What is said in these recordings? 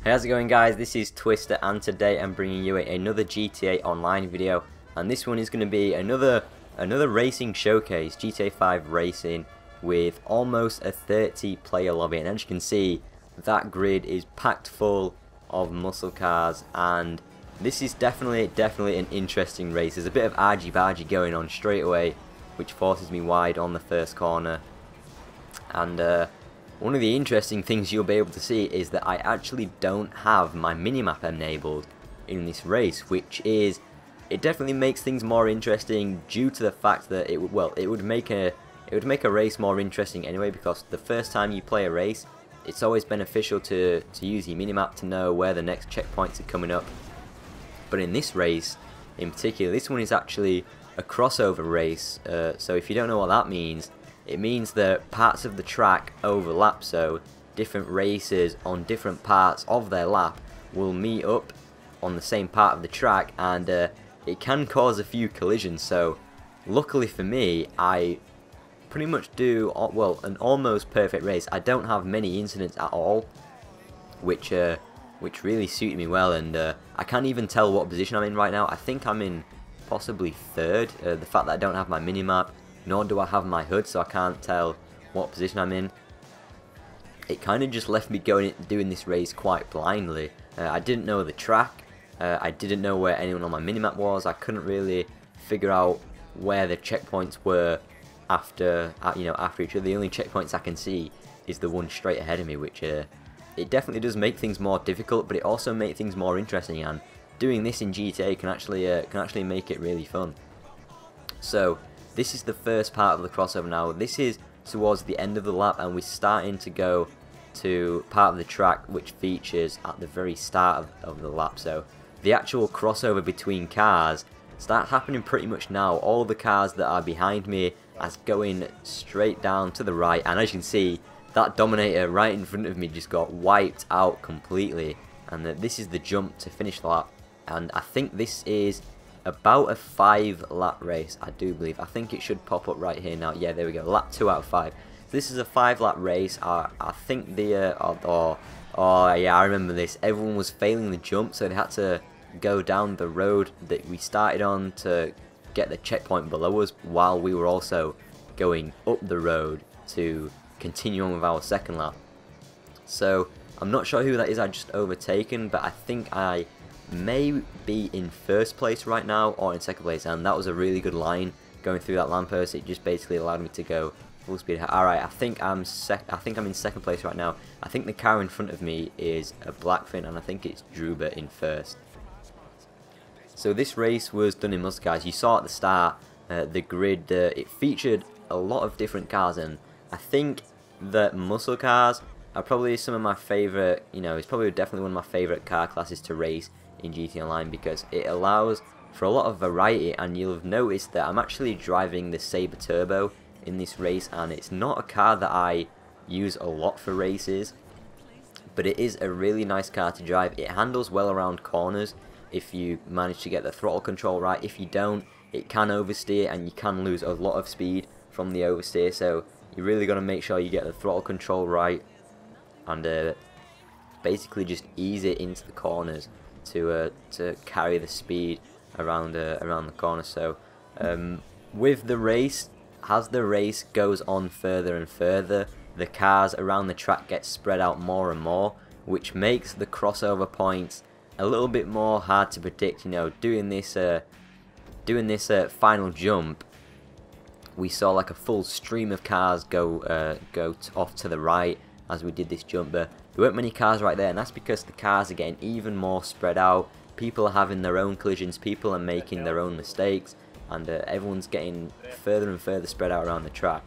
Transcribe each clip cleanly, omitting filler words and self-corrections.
Hey, how's it going, guys? This is Twister, and today I'm bringing you another GTA Online video, and this one is going to be another racing showcase, GTA 5 racing, with almost a 30 player lobby. And as you can see, that grid is packed full of muscle cars, and this is definitely an interesting race. There's a bit of argy-bargy going on straight away, which forces me wide on the first corner. And one of the interesting things you'll be able to see is that I actually don't have my minimap enabled in this race, which is, it definitely makes things more interesting due to the fact that it would make a race more interesting anyway, because the first time you play a race, it's always beneficial to use your minimap to know where the next checkpoints are coming up. But in this race in particular, this one is actually a crossover race, so if you don't know what that means, it means that parts of the track overlap, so different racers on different parts of their lap will meet up on the same part of the track, and it can cause a few collisions. So luckily for me, I pretty much do, well, an almost perfect race. I don't have many incidents at all, which really suited me well, and I can't even tell what position I'm in right now. I think I'm in possibly third. The fact that I don't have my minimap, nor do I have my HUD, so I can't tell what position I'm in. It kind of just left me doing this race quite blindly. I didn't know the track, I didn't know where anyone on my minimap was. I couldn't really figure out where the checkpoints were after each other. The only checkpoints I can see is the one straight ahead of me, which it definitely does make things more difficult, but it also makes things more interesting. And doing this in GTA can actually make it really fun. So this is the first part of the crossover now. This is towards the end of the lap, and we're starting to go to part of the track which features at the very start of the lap. So the actual crossover between cars starts happening pretty much now. All the cars that are behind me are going straight down to the right, and as you can see, that Dominator right in front of me just got wiped out completely. And this is the jump to finish the lap, and I think this is about a 5-lap race, I do believe. I think it should pop up right here now. Yeah, there we go, lap 2 out of 5. So this is a 5-lap race. I think the oh yeah, I remember this. Everyone was failing the jump, so they had to go down the road that we started on to get the checkpoint below us, while we were also going up the road to continue on with our second lap. So I'm not sure who that is I just overtaken, but I think I may be in first place right now or in second place, and that was a really good line going through that lamppost. It just basically allowed me to go full speed. Alright, I think I'm in second place right now. I think the car in front of me is a Blackfin, and I think it's Druber in first. So this race was done in muscle cars. You saw at the start the grid, it featured a lot of different cars, and I think that muscle cars are probably some of my favourite, it's probably definitely one of my favourite car classes to race in GTA Online, because it allows for a lot of variety. And you'll have noticed that I'm actually driving the Sabre Turbo in this race, and it's not a car that I use a lot for races, but it is a really nice car to drive. It handles well around corners if you manage to get the throttle control right. If you don't, it can oversteer, and you can lose a lot of speed from the oversteer, so you really got to make sure you get the throttle control right, and basically just ease it into the corners to carry the speed around the corner. So with the race, as the race goes on further and further, the cars around the track get spread out more and more, which makes the crossover points a little bit more hard to predict. Doing this final jump, we saw like a full stream of cars go off to the right as we did this jump, but there weren't many cars right there, and that's because the cars are getting even more spread out. People are having their own collisions, people are making their own mistakes, and everyone's getting further and further spread out around the track.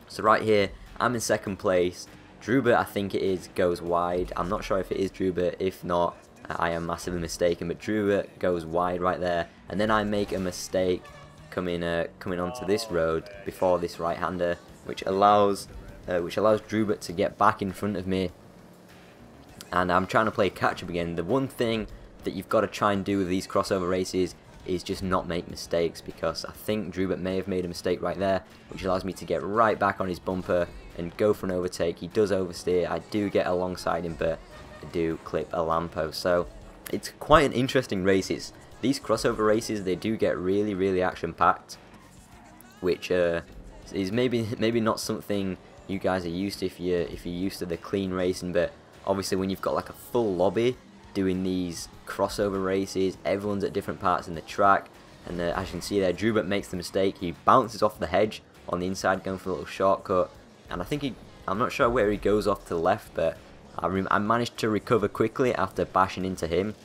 So right here, I'm in second place. Druber, I think it is, goes wide. I'm not sure if it is Druber. If not, I am massively mistaken, but Druber goes wide right there, and then I make a mistake coming onto this road before this right-hander, which allows Druber to get back in front of me, and I'm trying to play catch-up again. The one thing that you've got to try and do with these crossover races is just not make mistakes, because I think Druber may have made a mistake right there, which allows me to get right back on his bumper and go for an overtake. He does oversteer, I do get alongside him, but do clip a lamppost. So it's quite an interesting race. These crossover races, they do get really action packed, which is maybe not something you guys are used to if you're used to the clean racing. But obviously when you've got like a full lobby doing these crossover races, everyone's at different parts in the track, and as you can see there, Drubert makes the mistake. He bounces off the hedge on the inside, going for a little shortcut, and I think I'm not sure where he goes off to the left, but I managed to recover quickly after bashing into him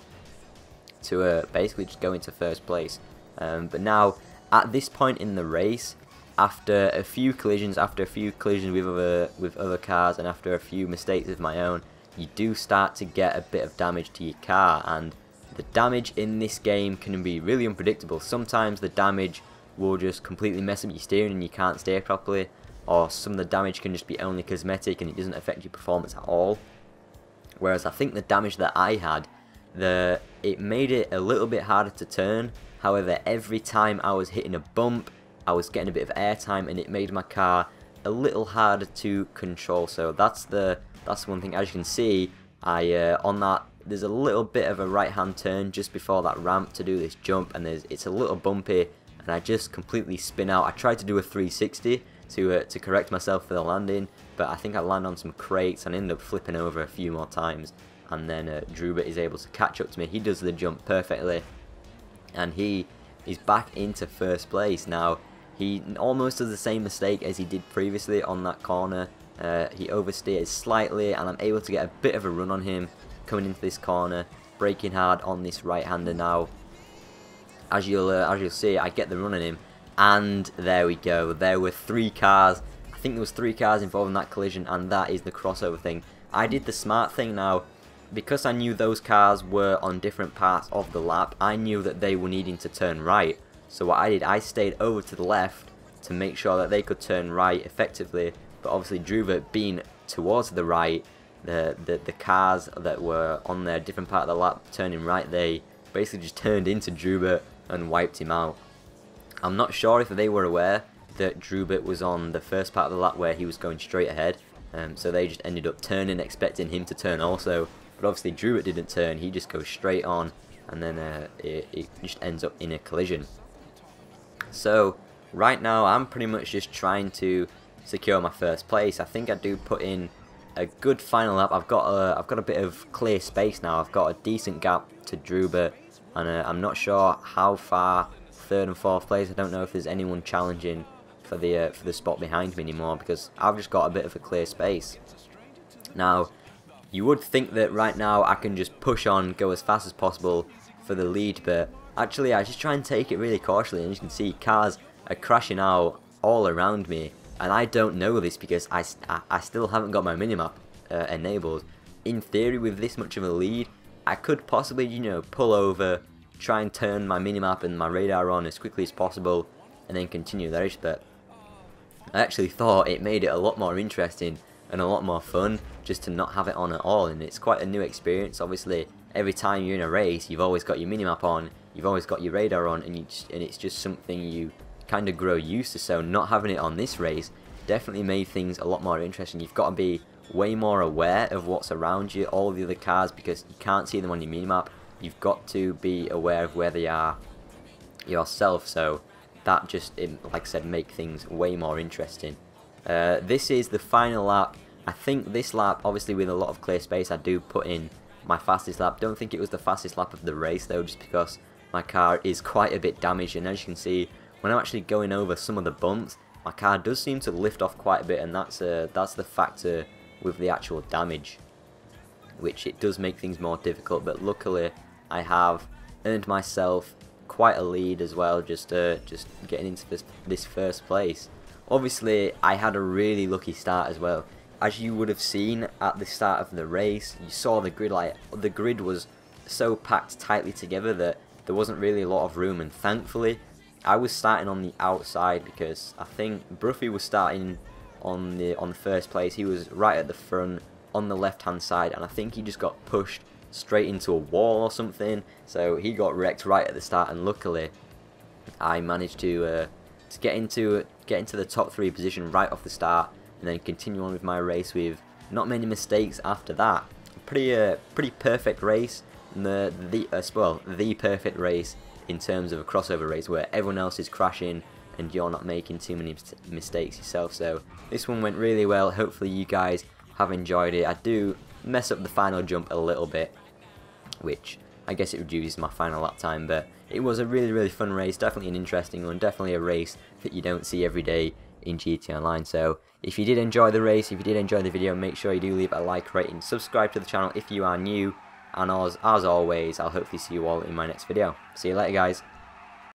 to basically just go into first place. But now at this point in the race, after a few collisions with other cars, and after a few mistakes of my own, you do start to get a bit of damage to your car, and the damage in this game can be really unpredictable. Sometimes the damage will just completely mess up your steering and you can't steer properly, or some of the damage can just be only cosmetic and it doesn't affect your performance at all. Whereas I think the damage that I had, it made it a little bit harder to turn. However, every time I was hitting a bump, I was getting a bit of airtime, and it made my car a little harder to control. So that's one thing. As you can see, on that, there's a little bit of a right hand turn just before that ramp to do this jump, and it's a little bumpy, and I just completely spin out. I tried to do a 360 to correct myself for the landing, but I think I landed on some crates and ended up flipping over a few more times, and then Drubert is able to catch up to me. He does the jump perfectly, and he's back into first place. Now he almost does the same mistake as he did previously on that corner. He oversteers slightly, and I'm able to get a bit of a run on him coming into this corner, braking hard on this right-hander. Now, as you'll see, I get the run on him, and there we go. There were 3 cars. I think there was 3 cars involved in that collision, and that is the crossover thing. I did the smart thing now. Because I knew those cars were on different parts of the lap, I knew that they were needing to turn right. So what I did, I stayed over to the left to make sure that they could turn right effectively. But obviously Drubert being towards the right, the cars that were on their different part of the lap turning right, they basically just turned into Drubert and wiped him out. I'm not sure if they were aware that Drubert was on the first part of the lap where he was going straight ahead. So they just ended up turning, expecting him to turn also. But obviously Drubert didn't turn, he just goes straight on, and then it just ends up in a collision. So right now I'm pretty much just trying to secure my first place. I think I do put in a good final lap. I've got a bit of clear space now. I've got a decent gap to Drubert, and I'm not sure how far 3rd and 4th place. I don't know if there's anyone challenging for the spot behind me anymore, because I've just got a bit of a clear space. Now, you would think that right now I can just push on, go as fast as possible for the lead, but actually I just try and take it really cautiously, and as you can see, cars are crashing out all around me, and I don't know this because I still haven't got my minimap enabled. In theory, with this much of a lead, I could possibly, you know, pull over, try and turn my minimap and my radar on as quickly as possible, and then continue the race, but I actually thought it made it a lot more interesting and a lot more fun just to not have it on at all, and it's quite a new experience. Obviously, every time you're in a race, you've always got your minimap on, you've always got your radar on, and it's just something you kind of grow used to. So not having it on this race definitely made things a lot more interesting. You've got to be way more aware of what's around you, all the other cars, because you can't see them on your minimap. You've got to be aware of where they are yourself, so that just, like I said, make things way more interesting. This is the final lap. I think this lap, obviously with a lot of clear space, I do put in my fastest lap. Don't think it was the fastest lap of the race though, just because my car is quite a bit damaged, and as you can see, when I'm actually going over some of the bumps, my car does seem to lift off quite a bit, and that's the factor with the actual damage, which it does make things more difficult. But luckily I have earned myself quite a lead as well, just getting into this first place. Obviously I had a really lucky start as well. As you would have seen at the start of the race, you saw the grid, like the grid was so packed tightly together that there wasn't really a lot of room, and thankfully I was starting on the outside, because I think Bruffy was starting on the first place. He was right at the front on the left hand side, and I think he just got pushed straight into a wall or something, so he got wrecked right at the start, and luckily I managed to get into the top 3 position right off the start, and then continue on with my race with not many mistakes after that. pretty perfect race, and the perfect race in terms of a crossover race where everyone else is crashing and you're not making too many mistakes yourself. So this one went really well. Hopefully you guys have enjoyed it. I do mess up the final jump a little bit, which I guess it reduces my final lap time, but it was a really fun race, definitely an interesting one, definitely a race that you don't see every day in GTA Online. So if you did enjoy the race, if you did enjoy the video, make sure you do leave a like, rating, subscribe to the channel if you are new, and as always, I'll hopefully see you all in my next video. See you later, guys.